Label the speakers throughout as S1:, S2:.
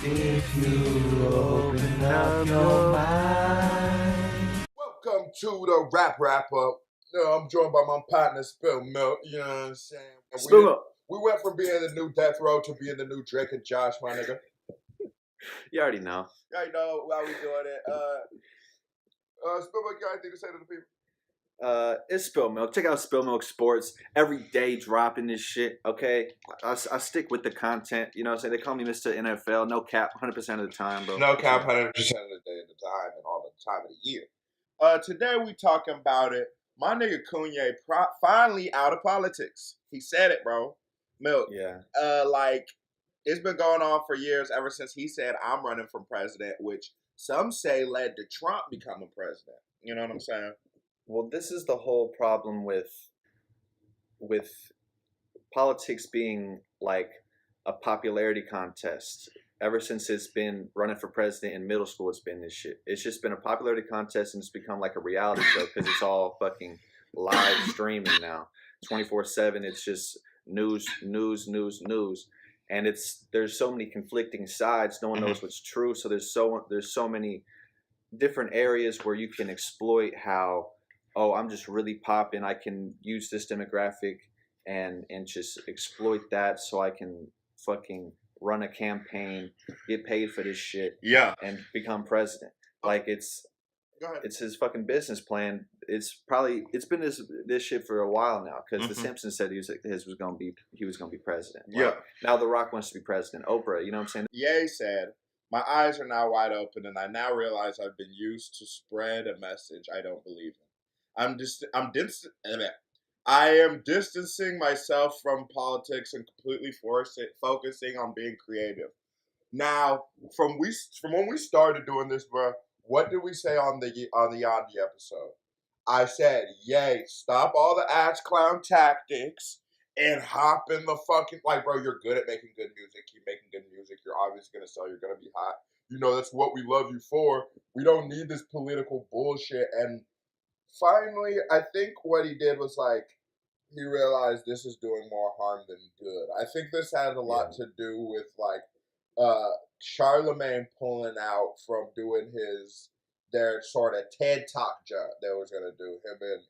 S1: If you open up your mind.
S2: Welcome to the WrapUp. I'm joined by my partner, Spill Milk. You know what I'm saying? And
S1: Spill Milk.
S2: We went from being the new Death Row to being the new Drake and Josh, my nigga.
S1: You already know.
S2: You already know how we doing it. Spill Milk, you got anything to say to the people?
S1: It's Spill Milk. Check out Spill Milk Sports. Every day dropping this shit, okay? I stick with the content. You know what I'm saying? They call me Mr. NFL. No cap, 100% of the time, bro.
S2: No cap, 100% of the day, the time, and all the time of the year. Today we talking about it. My nigga Kanye finally out of politics. He said it, bro. Milk.
S1: Yeah.
S2: It's been going on for years, ever since he said, I'm running for president, which some say led to Trump becoming president. You know what I'm saying?
S1: Well, this is the whole problem with politics being like a popularity contest. Ever since it's been running for president in middle school, it's been this shit. It's just been a popularity contest, and it's become like a reality show because it's all fucking live streaming now, 24/7. It's just news, and there's so many conflicting sides. No one knows what's true. So there's so many different areas where you can exploit how, oh, I'm just really popping. I can use this demographic and just exploit that so I can fucking run a campaign, get paid for this shit, and become president. Like it's his fucking business plan. It's been this shit for a while now because The Simpsons said he was gonna be president.
S2: Yeah.
S1: Now The Rock wants to be president. Oprah, you know what I'm saying?
S2: Ye said, my eyes are now wide open, and I now realize I've been used to spread a message I don't believe in. I am distancing myself from politics and completely focusing on being creative. Now, from when we started doing this, bro, what did we say on the Yandi episode? I said, yay, stop all the ass clown tactics and hop in the fucking, like, bro, you're good at making good music. Keep making good music. You're obviously going to sell. You're going to be hot. You know, that's what we love you for. We don't need this political bullshit. And finally, I think what he did was, like, he realized this is doing more harm than good. I think this has a lot to do with, like, Charlemagne pulling out from doing their sort of TED Talk job they was going to do. Him and,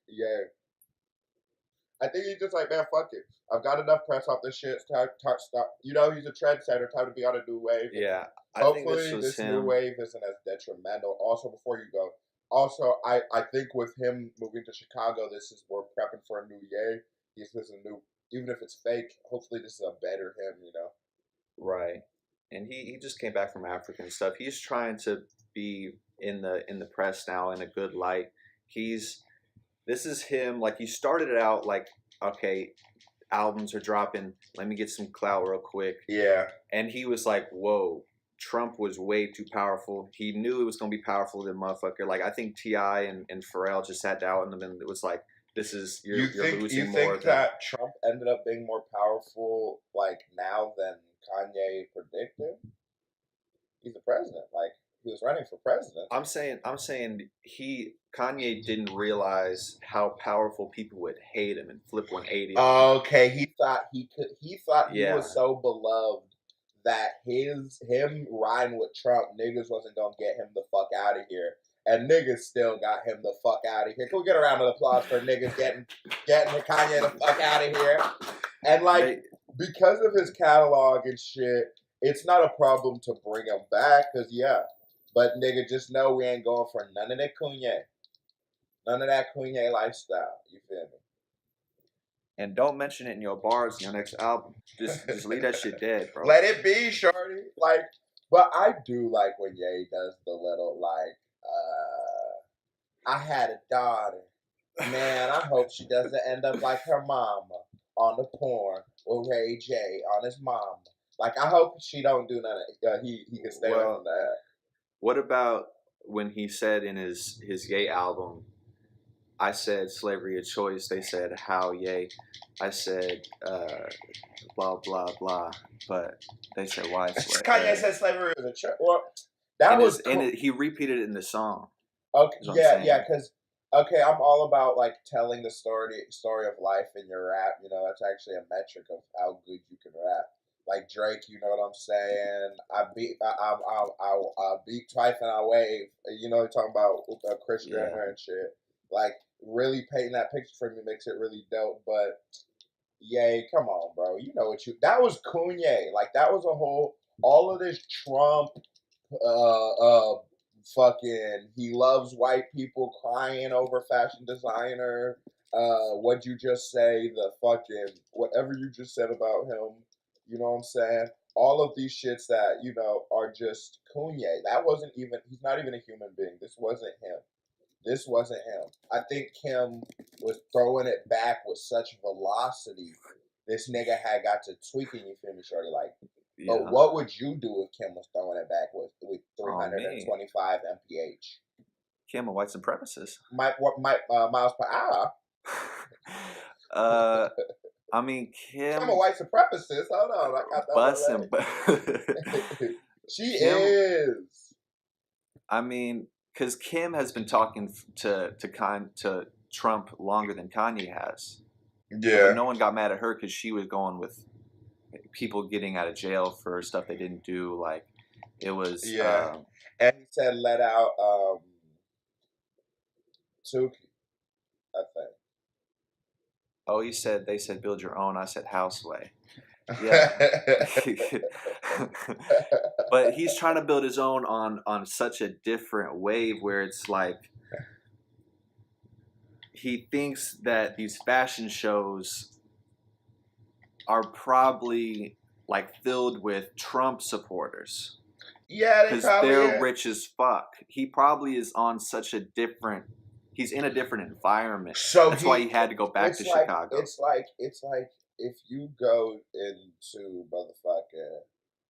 S2: I think he's just like, man, fuck it. I've got enough press off this shit. It's time to stop. You know, he's a trendsetter. Time to be on a new wave.
S1: Yeah.
S2: Hopefully this new wave isn't as detrimental. Also, before you go, I think with him moving to Chicago, we're prepping for a new Ye. This is a new, even if it's fake, hopefully this is a better him, you know?
S1: Right. And he just came back from Africa and stuff. He's trying to be in the press now in a good light. This is him, like, he started it out like, okay, albums are dropping, let me get some clout real quick.
S2: Yeah.
S1: And he was like, whoa, Trump was way too powerful. He knew it was going to be powerful than motherfucker. Like, I think T.I. and Pharrell just sat down and it was like, you're losing more.
S2: You think that Trump ended up being more powerful, like, now than Kanye predicted? He's the president. Like, he was running for president.
S1: I'm saying Kanye didn't realize how powerful people would hate him and flip 180.
S2: Okay, he thought he was so beloved that him riding with Trump, niggas wasn't gonna get him the fuck out of here. And niggas still got him the fuck out of here. Can we get a round of applause for niggas getting Kanye the fuck out of here? And like, because of his catalog and shit, it's not a problem to bring him back, cause but nigga, just know we ain't going for none of that Kanye. None of that Kanye lifestyle. You feel me?
S1: And don't mention it in your bars in your next album. Just leave that shit dead, bro.
S2: Let it be, shorty. Like, but I do like when Ye does the little, like, I had a daughter. Man, I hope she doesn't end up like her mama on the porn with Ray J on his mama. Like, I hope she don't do none of he can stay away from that.
S1: What about when he said in his Ye album, I said slavery a choice, they said how Ye, I said blah blah blah, but they said why slavery.
S2: Kanye said slavery was a choice. Well, that was cool.
S1: And he repeated it in the song.
S2: Okay, because I'm all about, like, telling the story of life in your rap. You know, that's actually a metric of how good you can rap. Like Drake, you know what I'm saying? I beat twice and I wave. You know, talking about Chris Jenner and shit. Like really painting that picture for me makes it really dope. But yay, come on, bro. You know what you? That was Kanye. Like that was a whole. All of this Trump, fucking. He loves white people crying over fashion designer. What'd you just say? The fucking whatever you just said about him. You know what I'm saying? All of these shits that are just Kanye. That wasn't even. He's not even a human being. This wasn't him. This wasn't him. I think Kim was throwing it back with such velocity. This nigga had got to tweaking, you feel me, shorty? Like, but what would you do if Kim was throwing it back with 325 mph?
S1: Kim, a white supremacist.
S2: Miles per hour.
S1: I mean, Kim.
S2: I'm a white supremacist. Hold on, I got that.
S1: Bussin'.
S2: She is.
S1: I mean, because Kim has been talking to Trump longer than Kanye has.
S2: Yeah.
S1: But no one got mad at her because she was going with people getting out of jail for stuff they didn't do. Like, it was.
S2: Yeah. And he said, let out Tuki, I think.
S1: Oh, they said build your own. I said houseway. Yeah. But he's trying to build his own on such a different wave where it's like he thinks that these fashion shows are probably like filled with Trump supporters.
S2: Yeah,
S1: because they're rich as fuck. He probably is on such a different. He's in a different environment. So that's why he had to go back to Chicago.
S2: It's like if you go into motherfucking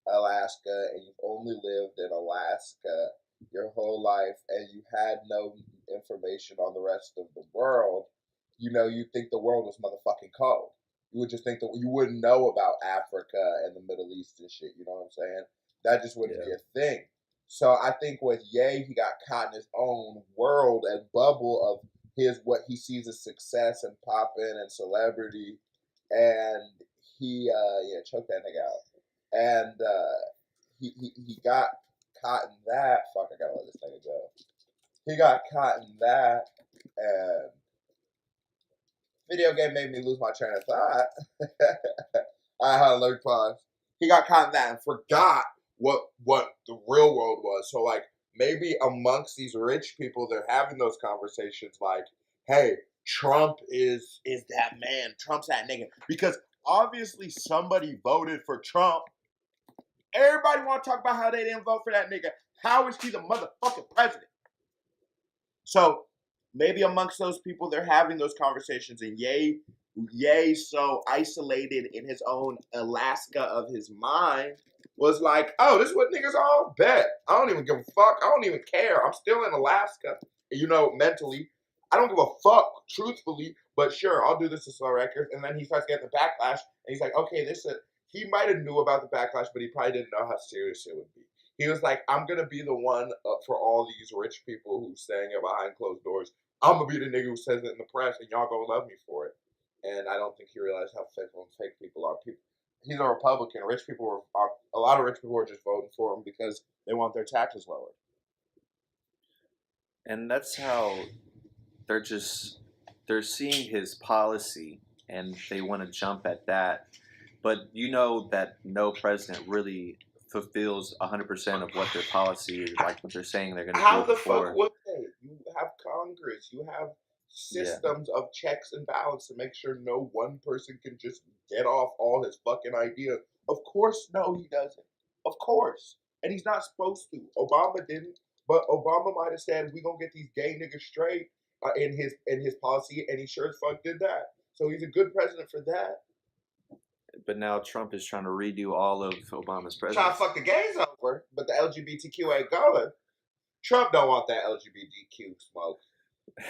S2: Alaska and you've only lived in Alaska your whole life and you had no information on the rest of the world, you think the world was motherfucking cold. You would just think that you wouldn't know about Africa and the Middle East and shit. You know what I'm saying? That just wouldn't be a thing. So I think with Ye, he got caught in his own world and bubble of what he sees as success and popping and celebrity, and he choked that nigga out, and he got caught in that. Fuck, I gotta let this nigga go. He got caught in that, and video game made me lose my train of thought. I had a alert pause. He got caught in that and forgot what the real world was. So like maybe amongst these rich people, they're having those conversations like, hey, Trump is that man. Trump's that nigga. Because obviously somebody voted for Trump. Everybody want to talk about how they didn't vote for that nigga. How is he the motherfucking president? So maybe amongst those people, they're having those conversations, and Ye so isolated in his own Alaska of his mind was like, oh, this is what niggas all bet. I don't even give a fuck. I don't even care. I'm still in Alaska. Mentally, I don't give a fuck, truthfully, but sure, I'll do this to sell records. And then he starts getting the backlash, and he's like, okay, he might have knew about the backlash, but he probably didn't know how serious it would be. He was like, I'm going to be the one for all these rich people who's saying it behind closed doors. I'm going to be the nigga who says it in the press, and y'all going to love me for it. And I don't think he realized how fake people are. He's a Republican. A lot of rich people are just voting for him because they want their taxes lowered.
S1: And that's how they're seeing his policy and they want to jump at that. But you know that no president really fulfills 100% of what their policy is, like what they're saying they're going to do.
S2: How the fuck would they? You have Congress. You have systems of checks and balance to make sure no one person can just get off all his fucking ideas. Of course, no, he doesn't. Of course. And he's not supposed to. Obama didn't. But Obama might have said, we gonna get these gay niggas straight in his policy, and he sure as fuck did that. So he's a good president for that.
S1: But now Trump is trying to redo all of Obama's presidency.
S2: Trying to fuck the gays over, but the LGBTQ ain't going. Trump don't want that LGBTQ smoke.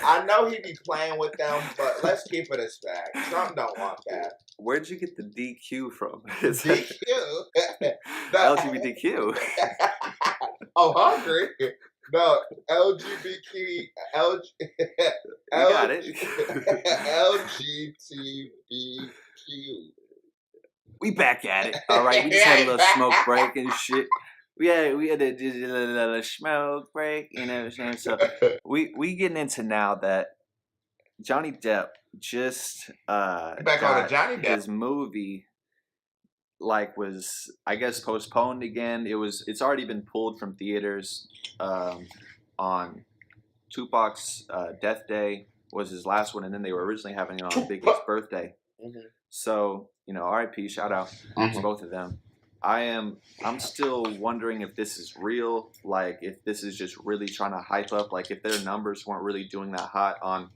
S2: I know he be playing with them, but let's keep it as fact. Trump don't want that.
S1: Where'd you get the DQ from?
S2: DQ?
S1: LGBTQ.
S2: Oh, hungry? No, LGBTQ.
S1: Got it.
S2: LGBTQ.
S1: We back at it. All right, we just had a little smoke break and shit. We had a little smoke break, you know what I'm saying? So we getting into now that Johnny Depp just
S2: Back on the Johnny Depp.
S1: his movie was, I guess, postponed again. It's already been pulled from theaters on Tupac's death day was his last one, and then they were originally having it on Biggie's birthday. Mm-hmm. So, R.I.P. Shout out to both of them. I'm still wondering if this is real, like if this is just really trying to hype up, like if their numbers weren't really doing that hot on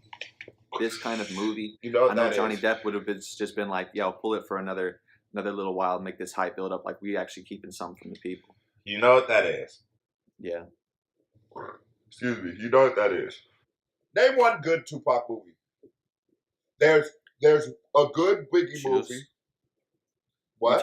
S1: this kind of movie. I know Johnny Depp would have just been like, yo, pull it for another little while, make this hype build up, like we actually keeping some from the people.
S2: You know what that is?
S1: Yeah.
S2: Excuse me. You know what that is? Name one good Tupac movie. There's a good Biggie movie. What?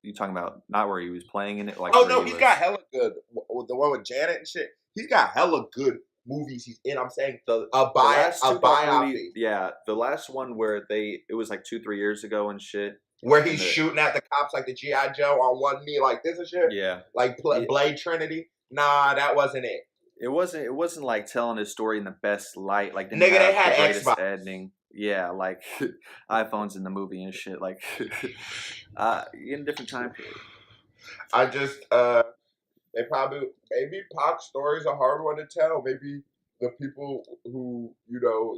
S1: You talking about not where he was playing in it? Like,
S2: oh no, he's got hella good. The one with Janet and shit. He's got hella good movies he's in. I'm saying a biopic.
S1: Movie, yeah, the last one where it was like 2-3 years ago and shit.
S2: Where he's shooting at the cops like the G.I. Joe on one knee like this and shit.
S1: Yeah,
S2: like Blade Trinity. Nah, that wasn't it.
S1: It wasn't like telling his story in the best light. Like,
S2: nigga, they had
S1: the greatest
S2: Xbox
S1: editing. Yeah, like iPhones in the movie and shit. Like, in a different time period.
S2: I just maybe Pac's story's a hard one to tell. Maybe the people who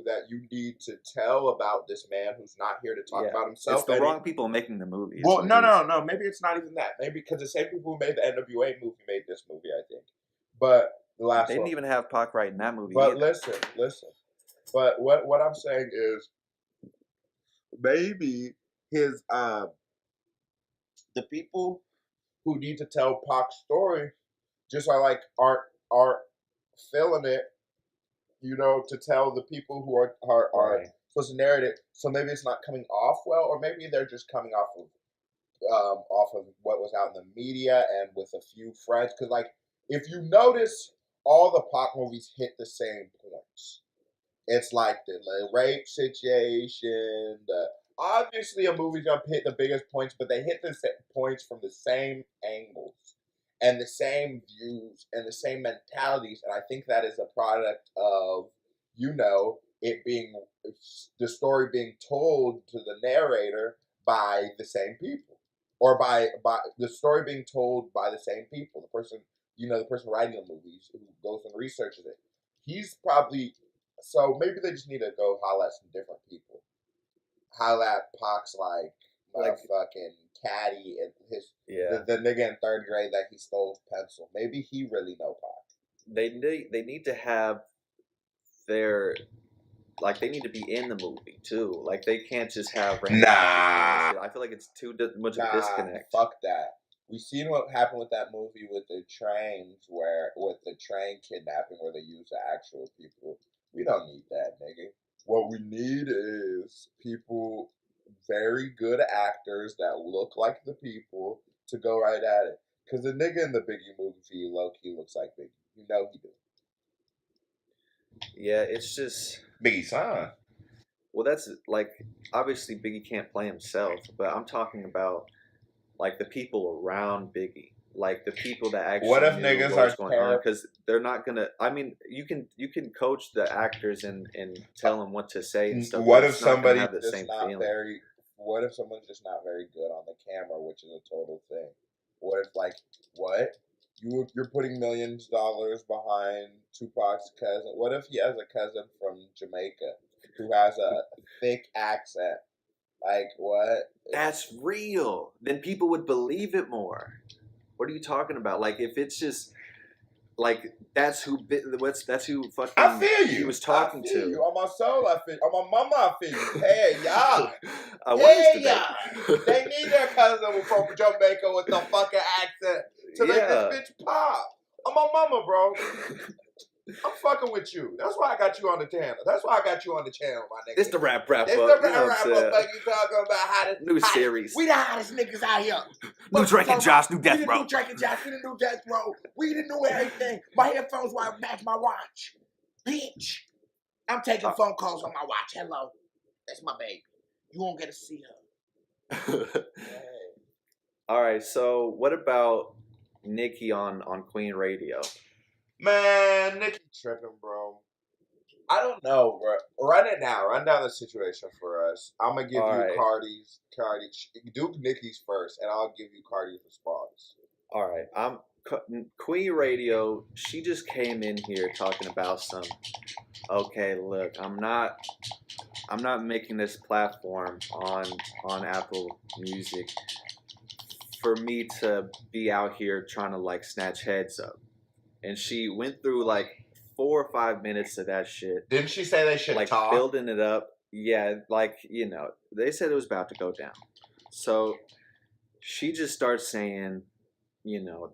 S2: that you need to tell about this man who's not here to talk about himself.
S1: It's the wrong people making the movie.
S2: Well, no. Maybe it's not even that. Maybe because the same people who made the NWA movie made this movie, I think. But
S1: they didn't even have Pac right in that movie.
S2: But
S1: either.
S2: listen. But what I'm saying is maybe his the people who need to tell Pac's story just aren't feeling it, to tell the people who are supposed to narrate it. So maybe it's not coming off well, or maybe they're just coming off of what was out in the media and with a few friends. Because like if you notice, all the Pac movies hit the same points. It's like the rape situation. Obviously, a movie's gonna hit the biggest points, but they hit the points from the same angles and the same views and the same mentalities. And I think that is a product of it being the story being told to the narrator by the same people, or by the story being told by the same people. The person writing the movies who goes and researches it. He's probably. So maybe they just need to go holler at some different people. Holler at Pac's like fucking caddy and the nigga in third grade that he stole his pencil. Maybe he really know Pac.
S1: They need to have they need to be in the movie too. Like they can't just have random. Nah, I feel like it's too much of a disconnect.
S2: Fuck that. We seen what happened with that movie with the trains, with the train kidnapping, where they use the actual people. We don't need that, nigga. What we need is people, very good actors that look like the people, to go right at it. Because the nigga in the Biggie movie, low-key looks like Biggie. You know he do.
S1: Yeah, it's just...
S2: Biggie's son.
S1: Well, that's, like, obviously Biggie can't play himself, but I'm talking about, like, the people around Biggie. Like the people that actually
S2: what if niggas are
S1: going on, because they're not gonna. I mean, you can coach the actors and tell them what to say and stuff.
S2: What if somebody What if someone's just not very good on the camera, which is a total thing? What if you're putting millions of dollars behind Tupac's cousin? What if he has a cousin from Jamaica who has a thick accent? Like what?
S1: That's real. Then people would believe it more. What are you talking about? Like, if it's just like that's who fucking
S2: I feel you.
S1: He was talking
S2: I feel
S1: to.
S2: You. On my soul, I feel you. On my mama, I feel you. Hey, y'all.
S1: Hey, y'all.
S2: They need their cousin from Jamaica with the fucking accent to make this bitch pop. On my mama, bro. I'm fucking with you. That's why I got you on the channel. That's why I got you on the channel, my nigga.
S1: This the wrap up.
S2: This the wrap up. You talking about hottest
S1: new series.
S2: We the hottest niggas out here.
S1: New Drake and Josh, new Death Row.
S2: New Drake and Josh, we the new Death Row. We the new everything. My headphones while match my watch. Bitch. I'm taking phone calls on my watch. Hello. That's my baby. You won't get to see her.
S1: All right, so what about Nicki on Queen Radio?
S2: Man, Nicki tripping, bro. I don't know, bro. Run it now. Run down the situation for us. I'm gonna give
S1: All
S2: you
S1: right,
S2: Cardi. Do Nicki's first, and I'll give you Cardi's response.
S1: all right. Queen Radio. She just came in here talking about some. Okay, look, I'm not making this platform on Apple Music for me to be out here trying to like snatch heads up. And she went through like 4 or 5 minutes of that shit,
S2: Didn't she say they should
S1: like
S2: talk?
S1: building it up. Yeah, like they said it was about to go down. So she just starts saying,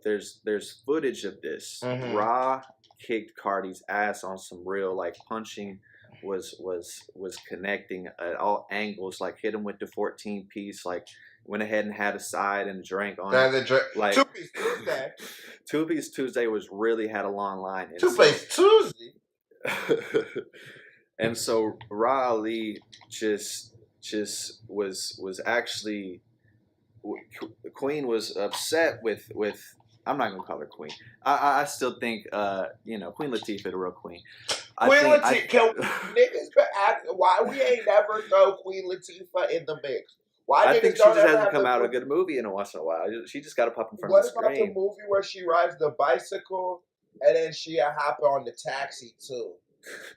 S1: there's footage of this.
S2: Mhm.
S1: Ra kicked Cardi's ass on some real like punching was connecting at all angles, like hit him with the 14 piece, like went ahead and had a side and drank on it. Like
S2: 2-Piece Tuesday.
S1: 2-Piece Tuesday had a long line. And
S2: 2-Piece Tuesday.
S1: and so Ra Ali just was actually, Queen was upset with I'm not gonna call her Queen. I still think Queen Latifah the real queen.
S2: Queen Latifah, niggas could act. Why we ain't never throw Queen Latifah in the mix? Why
S1: I
S2: niggas
S1: think she
S2: don't
S1: just
S2: ever
S1: hasn't
S2: have
S1: come
S2: the
S1: out a
S2: movie-
S1: good movie in a once in a while. She just got to pop in front
S2: What
S1: of the
S2: about the
S1: screen.
S2: movie where she rides the bicycle and then she hop on the taxi too?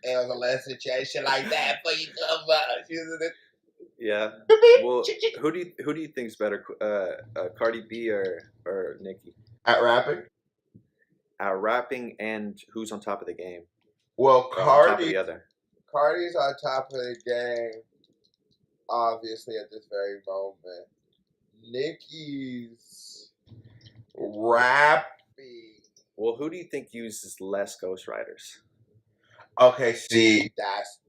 S2: And it was a little situation like that for you come up. She was in it.
S1: Yeah. Well, who do you think's better, Cardi B or Nicki?
S2: At rapping?
S1: Rapping and who's on top of the game?
S2: Well,
S1: Or on top of the
S2: Cardi,
S1: other.
S2: Cardi's on top of the game, obviously at this very moment. Nicki's rapping.
S1: Well, who do you think uses less ghostwriters?
S2: Okay, see, that's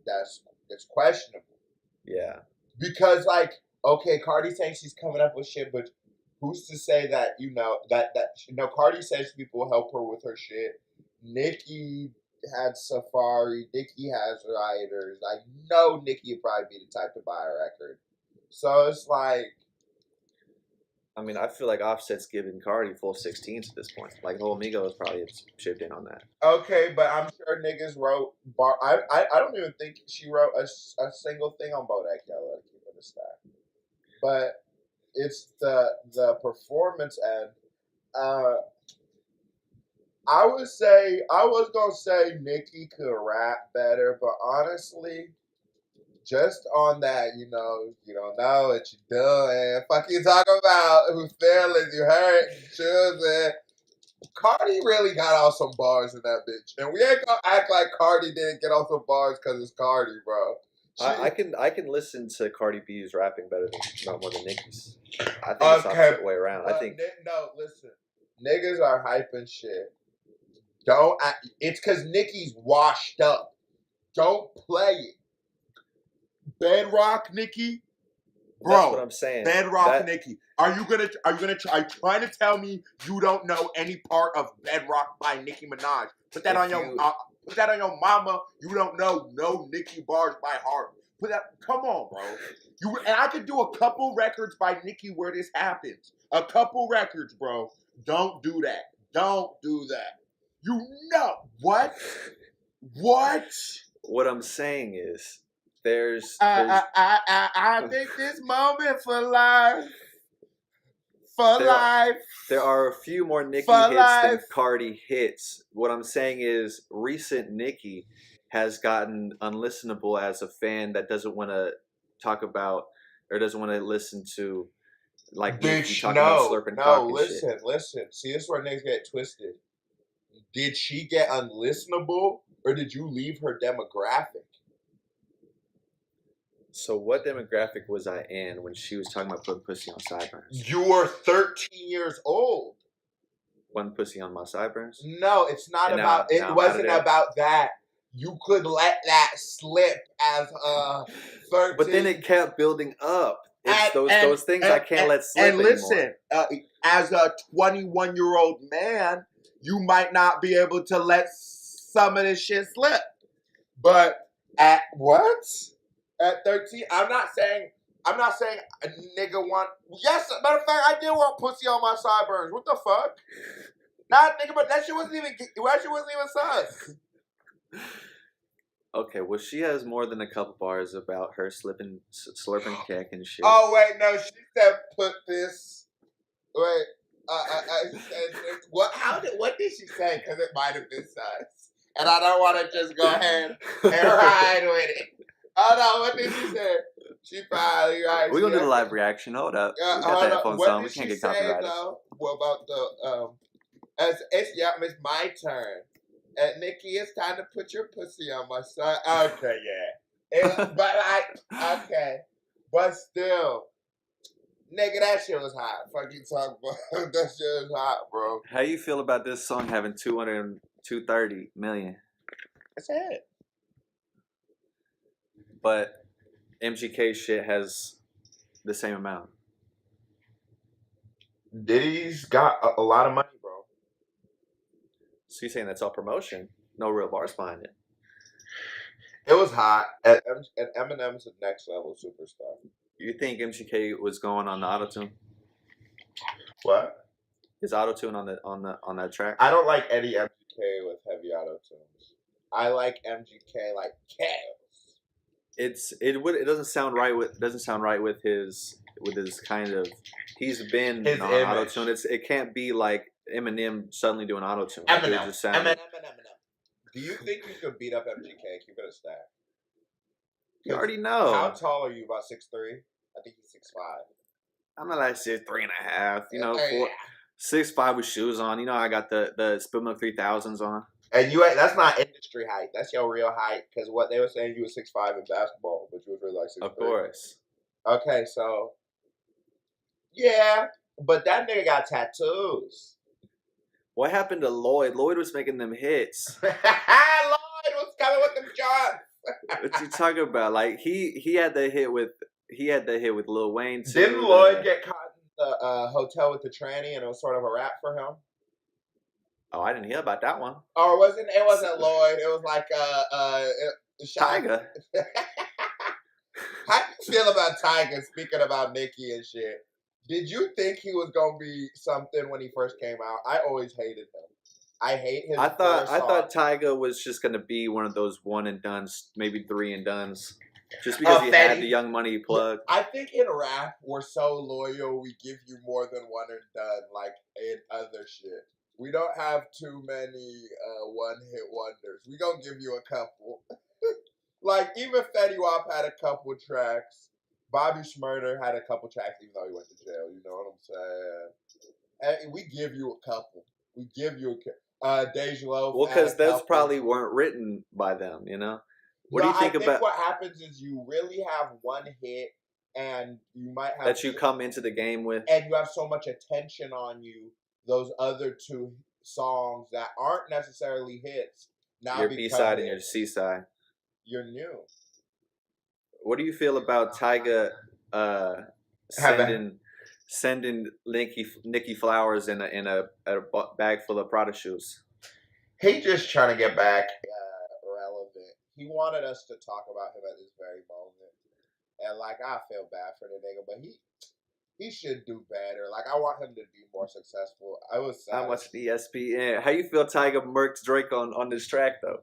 S2: questionable.
S1: Yeah.
S2: Because okay, Cardi saying she's coming up with shit, but who's to say that that Cardi says people will help her with her shit. Nicki had Safari. Nicki has writers. I know Nicki would probably be the type to buy a record. So it's like,
S1: I mean, I feel like Offset's giving Cardi full 16s at this point. Like, whole Migos probably chipped in on that.
S2: okay, but I'm sure niggas wrote I don't even think she wrote a single thing on Bodak Yellow. To keep it a stack. But it's the performance end. I was gonna say Nicki could rap better, but honestly, just on that, you don't know what you're doing. Fuck you talking about whose feelings you hurt, choosing. Cardi really got off some bars in that bitch, and we ain't gonna act like Cardi didn't get off some bars because it's Cardi, bro.
S1: I can listen to Cardi B's rapping better than more than Nicki's. I think it's opposite way around. I think
S2: no, listen, niggas are hyping shit. It's because Nicki's washed up. Don't play it. Bedrock Nicki, bro.
S1: That's what I'm saying.
S2: Bedrock Nicki. Are you trying to tell me you don't know any part of Bedrock by Nicki Minaj? Put that on your mama. You don't know no Nicki bars by heart. Come on, bro. And I could do a couple records by Nicki where this happens. A couple records, bro. Don't do that. Don't do that. You know what? What?
S1: What I'm saying is there's
S2: I think this moment for life. For life.
S1: There are a few more Nicki
S2: For
S1: hits
S2: life.
S1: than Cardi hits. What I'm saying is recent Nicki has gotten unlistenable as a fan that doesn't want to talk about or doesn't want to listen to like Nicki talking about slurping cock and shit.
S2: Listen. See, this is where niggas get twisted. Did she get unlistenable or did you leave her demographic?
S1: So what demographic was I in when she was talking about putting pussy on sideburns?
S2: You were 13 years old.
S1: One pussy on my sideburns?
S2: No, it's not
S1: And
S2: about.
S1: now
S2: It wasn't about that. You could let that slip as 13.
S1: But then it kept building up. It's
S2: And-
S1: those things I can't let slip
S2: And listen,
S1: anymore.
S2: as a 21-year-old man, you might not be able to let some of this shit slip. But at what? At 13, I'm not saying I'm not saying a nigga want. Yes, matter of fact, I did want pussy on my sideburns. What the fuck? Nah, nigga, but that shit wasn't even sus.
S1: Okay, well, she has more than a couple bars about her slurping cack and shit.
S2: Oh wait, no, she said put this. Wait, she said what? What did she say? Because it might have been sus, and I don't want to just go ahead and ride with it. Oh no, what did she say? She probably right.
S1: We're gonna do the live reaction. Hold up. We got the headphones on. We can't get copyrighted.
S2: What about the it's my turn. Nikki, it's time to put your pussy on my side. Okay, yeah. But still, nigga, that shit was hot. Fuck you talking about? That shit was hot, bro.
S1: How you feel about this song having 230 million?
S2: That's it.
S1: But MGK shit has the same amount.
S2: Diddy's got a lot of money, bro.
S1: So you're saying that's all promotion? No real bars behind it?
S2: It was hot. And Eminem's the next level superstar.
S1: You think MGK was going on the auto-tune?
S2: What?
S1: Is auto-tune on that track?
S2: I don't like any MGK with heavy auto-tunes. I like MGK like chaos.
S1: It doesn't sound right with his kind of, he's been
S2: his
S1: on auto-tune. It can't be like Eminem suddenly doing auto-tune.
S2: Eminem. Do you think you could beat up MGK? Keep it a stack.
S1: You already know.
S2: How tall are you? About 6'3"? I think he's 6'5".
S1: I'm not like 3.5. You know, 6'5" with shoes on. You know, I got the Spill Milk 3000s on.
S2: And that's not industry height. That's your real height. Because what they were saying, you were 6'5" in basketball, but you was really like 6'3".
S1: Of course.
S2: Okay, so yeah, but that nigga got tattoos.
S1: What happened to Lloyd? Lloyd was making them hits.
S2: Lloyd was coming with them shots.
S1: What you talking about? Like he had the hit with Lil Wayne too.
S2: Didn't Lloyd get caught in the hotel with the tranny and it was sort of a rap for him?
S1: Oh, I didn't hear about that one.
S2: Or it wasn't Lloyd. It was like
S1: Tyga.
S2: How do you feel about Tyga? Speaking about Nicki and shit. Did you think he was gonna be something when he first came out? I always hated him. I hate his.
S1: I thought Tyga was just gonna be one of those one and dones, maybe three and dones, just because he had the Young Money plug.
S2: I think in rap we're so loyal. We give you more than one and done, like in other shit. We don't have too many one-hit wonders. We gonna give you a couple. Like even Fetty Wap had a couple tracks. Bobby Shmurda had a couple tracks, even though he went to jail. You know what I'm saying? And we give you a couple. We give you Deja Loaf.
S1: Well, because those probably weren't written by them. You know. What do you think about?
S2: What happens is you really have one hit, and you might have
S1: that you come into the game with,
S2: and you have so much attention on you. Those other two songs that aren't necessarily hits now
S1: your B side and your C side.
S2: You're new.
S1: What do you feel about Tyga sending Nicki flowers in a bag full of Prada shoes?
S2: He just trying to get back relevant. He wanted us to talk about him at this very moment, and like I feel bad for the nigga, but he should do better. Like I want him to be more successful. I was sad.
S1: I watched ESPN. How you feel Tyga murked Drake on this track though?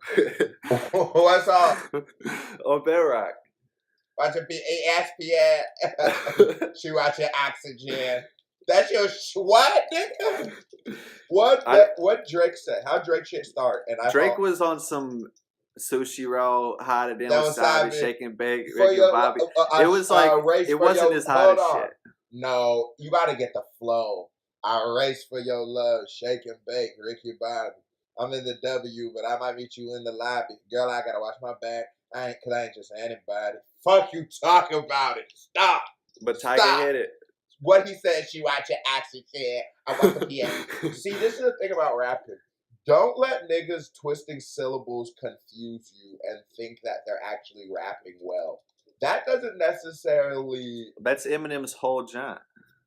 S2: What's up?
S1: On Bedrock.
S2: Watching ESPN. She watching Oxygen. That's your what, nigga? What Drake said? How Drake shit start? And
S1: Drake was on some sushi roll, hot it in wasabi, shaking bake, Ricky Bobby. It was like it wasn't as hot as shit.
S2: No, you gotta get the flow. I race for your love, shake and bake, Ricky Bobby. I'm in the W, but I might meet you in the lobby. Girl, I gotta watch my back. I ain't just anybody. Fuck you, talk about it. Stop.
S1: But Tyga hit it.
S2: What he said, she watching Oxygen. I want the PA. See, this is the thing about rapping. Don't let niggas twisting syllables confuse you and think that they're actually rapping well. That doesn't necessarily...
S1: That's Eminem's whole genre.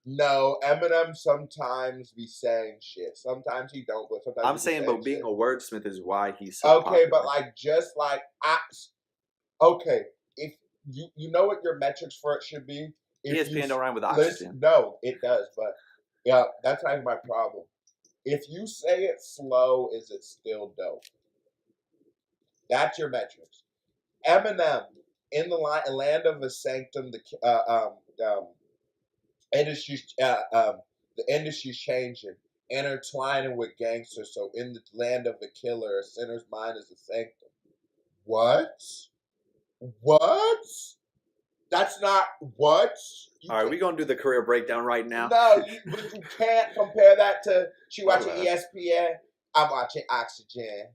S2: No, Eminem sometimes be saying shit. Sometimes he don't, but sometimes
S1: I'm saying, but being a wordsmith is why he's so popular.
S2: But like, just like... Okay, if you know what your metrics for it should be?
S1: ESPN don't rhyme with
S2: listen,
S1: oxygen.
S2: no, it does, but yeah, that's not my problem. If you say it slow, is it still dope? That's your metrics. Eminem in the land of the sanctum, industry, the industry's changing, intertwining with gangsters. So in the land of the killer, a sinner's mind is a sanctum. What? What? That's not what.
S1: All right, we gonna do the career breakdown right now.
S2: No, but you can't compare that to she watching
S1: Oh,
S2: ESPN. I'm watching Oxygen.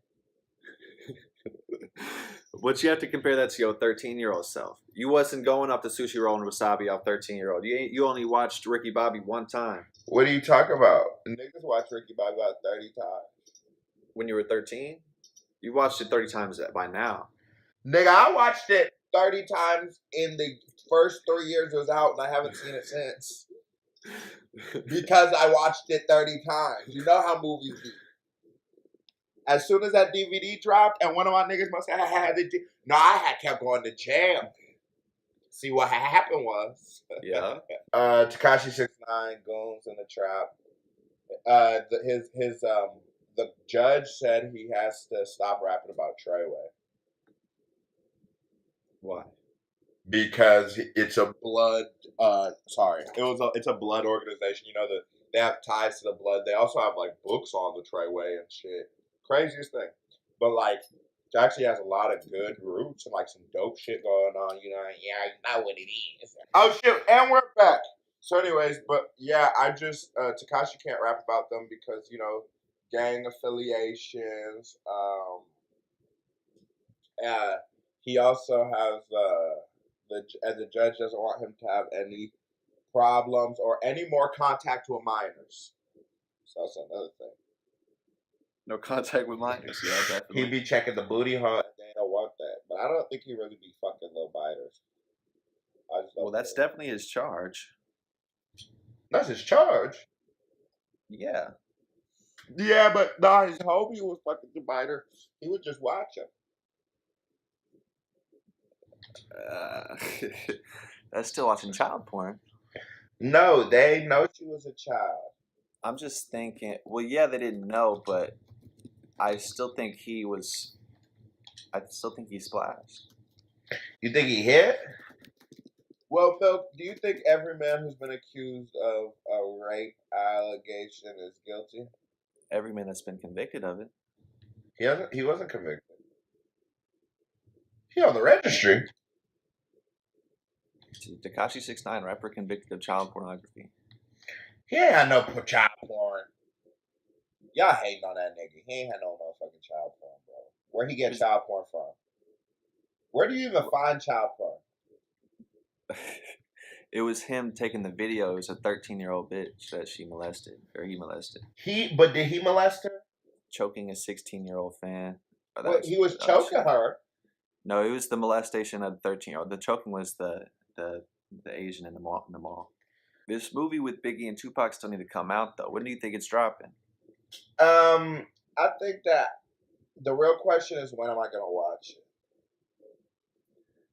S1: But you have to compare that to your 13-year-old self. You wasn't going up the sushi roll and wasabi off 13-year-old. You only watched Ricky Bobby one time.
S2: What are you talking about? Niggas watch Ricky Bobby about 30 times.
S1: When you were 13? You watched it 30 times by now.
S2: Nigga, I watched it 30 times in the first 3 years it was out, and I haven't seen it since. Because I watched it 30 times. You know how movies do. As soon as that DVD dropped, and one of my niggas must have had it. No, I had kept going to jam. See what happened was.
S1: Yeah.
S2: Tekashi 6ix9ine, Goons in the Trap. The judge said he has to stop rapping about Treyway.
S1: Why?
S2: Because it's a blood. It's a blood organization. You know that they have ties to the blood. They also have like books on the Treyway and shit. Craziest thing, but like it actually has a lot of good roots and like some dope shit going on. You know, yeah, you know what it is. Oh shit, and we're back. So, anyways, but yeah, I just Tekashi can't rap about them because gang affiliations. He also has the judge doesn't want him to have any problems or any more contact with minors. So that's another thing.
S1: No contact with minors, yeah, definitely.
S2: He'd be checking the booty hole, and they don't want that. But I don't think he really be fucking little biters.
S1: Well, that's definitely his charge.
S2: That's his charge.
S1: Yeah.
S2: Yeah, but nah, his homie was fucking the biter. He would just watch him.
S1: That's still watching child porn.
S2: No, they know she was a child.
S1: I'm just thinking. Well, yeah, they didn't know, but I still think he was. I still think he splashed.
S2: You think he hit? Well, Phil, do you think every man who's been accused of a rape allegation is guilty?
S1: Every man that's been convicted of it.
S2: He wasn't convicted. He on the registry.
S1: Tekashi 6ix9ine, rapper convicted of child pornography.
S2: He ain't had no child porn. Y'all hating on that nigga. He ain't had no motherfucking child porn, bro. Where he get child porn from? Where do you even find child porn?
S1: It was him taking the video. It was a 13-year-old bitch that she molested, or he molested.
S2: But did he molest her?
S1: Choking a 16-year-old fan.
S2: Well, he was choking her.
S1: No, it was the molestation of the 13-year-old. The choking was the Asian in the mall. This movie with Biggie and Tupac still need to come out though. When do you think it's dropping?
S2: I think that the real question is, when am I gonna watch it?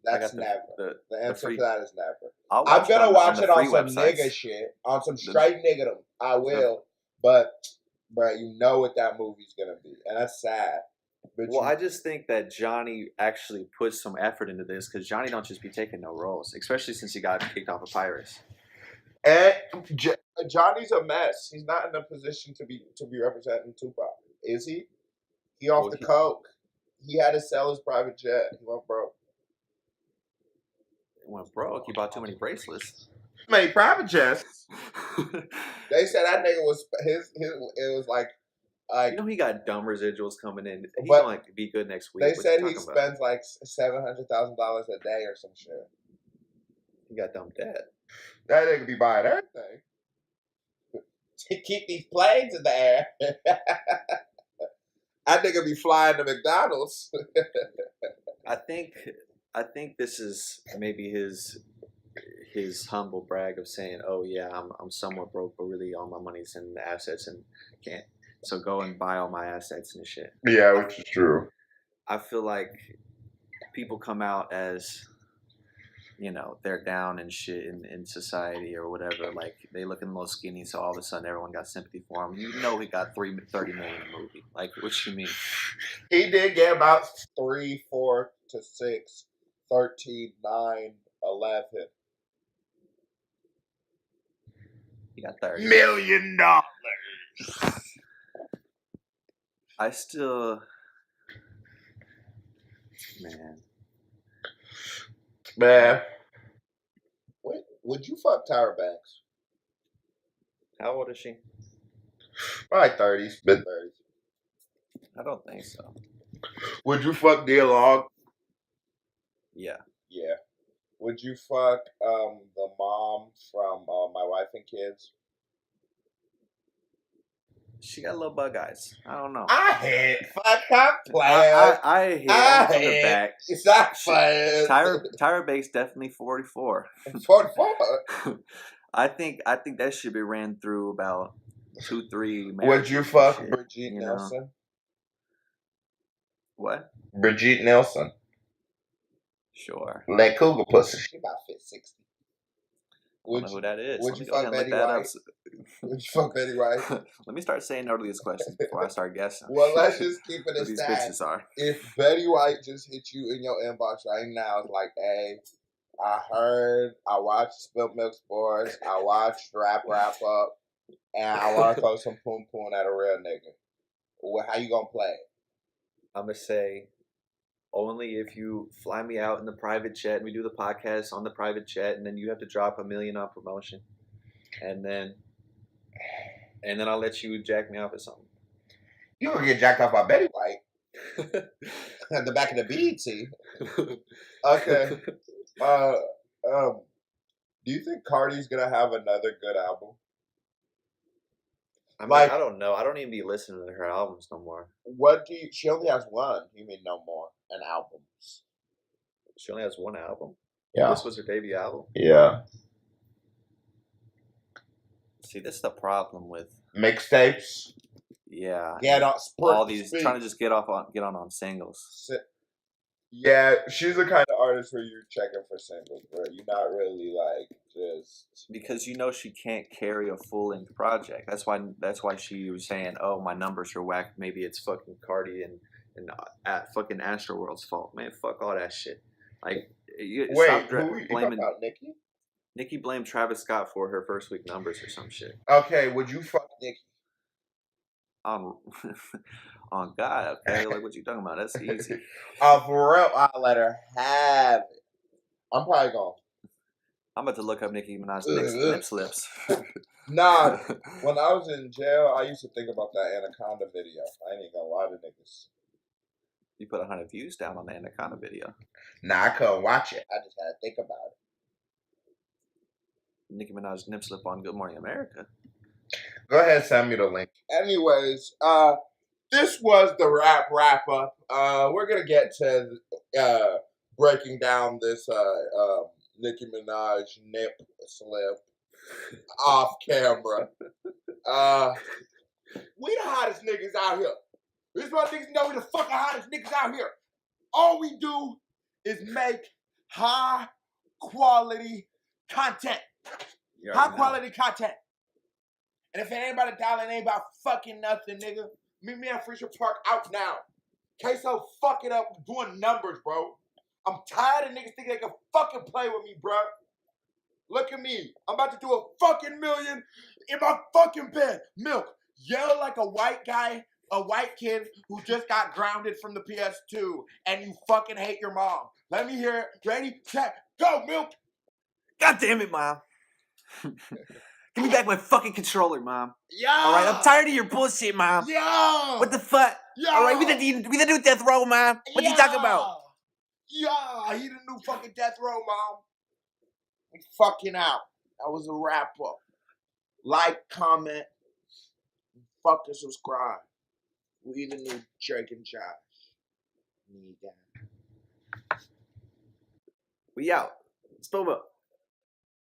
S2: That's never. The answer to that is never. I'm gonna watch it on some nigga shit, on some straight nigga. I will, but you know what that movie's gonna be, and that's sad.
S1: Well, I just think that Johnny actually put some effort into this, because Johnny don't just be taking no roles, especially since he got kicked off of Pirates.
S2: And Johnny's a mess. He's not in a position to be representing Tupac, is he? He off the coke. He had to sell his private jet. He went broke.
S1: He went broke. He bought too many bracelets.
S2: Many private jets. They said that nigga was his. It was like.
S1: He got dumb residuals coming in. He's gonna be good next week.
S2: They said he spends like $700,000 a day or some shit.
S1: He got dumb debt.
S2: That nigga be buying everything to keep these planes in the air. That nigga be flying to McDonald's.
S1: I think this is maybe his humble brag of saying, "Oh yeah, I'm somewhat broke, but really all my money's in the assets and can't." So go and buy all my assets and shit.
S2: Yeah, which is true.
S1: I feel like people come out as you know, they're down and shit in society or whatever. Like, they looking a little skinny, so all of a sudden everyone got sympathy for him. You know he got $30 million a movie. Like, what you mean?
S2: He did get about 3, 4 to 6, 13, 9, 11.
S1: He got $30
S2: million.
S1: I still, man.
S2: Wait, would you fuck Tyra Banks?
S1: How old is she?
S2: Probably 30s, mid 30s.
S1: I don't think so.
S2: Would you fuck D-Log?
S1: Yeah.
S2: Yeah. Would you fuck the mom from My Wife and Kids?
S1: She got little bug eyes. I don't know.
S2: I hate fuck her players.
S1: I hate from the back.
S2: It's not players.
S1: Tyra Banks definitely 44.
S2: 44.
S1: I think that should be ran through about 2-3 marriages.
S2: Would you fuck
S1: shit,
S2: Brigitte Nielsen?
S1: Know? What?
S2: Brigitte Nielsen.
S1: Sure.
S2: Let Cougar pussy. She about 60.
S1: I don't know who that is.
S2: Would you fuck Betty White? Would you fuck Betty White?
S1: Let me start saying no to these questions before I start guessing.
S2: Well, let's just keep it a
S1: these
S2: stat.
S1: bitches are.
S2: If Betty White just hit you in your inbox right now, it's like, hey, I watched Spilt Milk Sports, I watched WrapUp, and I want to throw some poon poon at a real nigga. Well, how you gonna play it?
S1: I'm gonna say only if you fly me out in the private jet and we do the podcast on the private jet, and then you have to drop $1 million on promotion, and then I'll let you jack me off at something.
S2: You gonna get jacked off by Betty White at the back of the BET? Okay. Do you think Cardi's gonna have another good album?
S1: I mean, I don't know. I don't even be listening to her albums no more.
S2: She only has one. You mean no more? An album.
S1: She only has one album?
S2: Yeah.
S1: This was her debut album?
S2: Yeah.
S1: See, this is the problem with
S2: mixtapes.
S1: Yeah.
S2: Yeah,
S1: all these trying to just get on singles.
S2: Yeah, she's the kind of artist where you're checking for singles, bro. You're not really like just
S1: because you know she can't carry a full-length project. That's why she was saying, "Oh, my numbers are whack. Maybe it's fucking Cardi and fucking Astroworld's fault." Man, fuck all that shit. Like,
S2: wait, who you talking about, Nicki?
S1: Nicki blamed Travis Scott for her first week numbers or some shit.
S2: Okay, would you fuck Nicki?
S1: On God, okay? Like, what you talking about? That's easy.
S2: For real, I'll let her have it. I'm probably going.
S1: I'm about to look up Nicki Minaj's nip slips.
S2: Nah, when I was in jail, I used to think about that Anaconda video. I ain't even gonna lie to niggas.
S1: You put 100 views down on the Anaconda video.
S2: Nah, I couldn't watch it. I just had to think about it.
S1: Nicki Minaj's nip slip on Good Morning America.
S2: Go ahead, send me the link. Anyways, this was the wrap-up. We're gonna get to breaking down this Nicki Minaj nip slip off camera. We the hottest niggas out here. This one niggas know we the fucking hottest niggas out here. All we do is make high quality content. High quality content. And if it ain't about a dollar, it ain't about fucking nothing, nigga. Meet me at Freedstrom Park out now. Queso fuck it up doing numbers, bro. I'm tired of niggas thinking they can fucking play with me, bro. Look at me. I'm about to do a fucking million in my fucking bed. Milk. Yell like a white guy, a white kid who just got grounded from the PS2 and you fucking hate your mom. Let me hear it. Ready, set, go, Milk.
S1: God damn it, Mom. Give me back my fucking controller, Mom.
S2: Yo.
S1: All right, I'm tired of your bullshit, Mom.
S2: Yo.
S1: What the fuck?
S2: Yo.
S1: All right, we the new Death Row, Mom. What you talking about?
S2: Yeah, he the new fucking Death Row, Mom. We fucking out. That was a wrap-up. Like, comment, fucking subscribe. We the new Drake and Josh.
S1: We out. Spill up.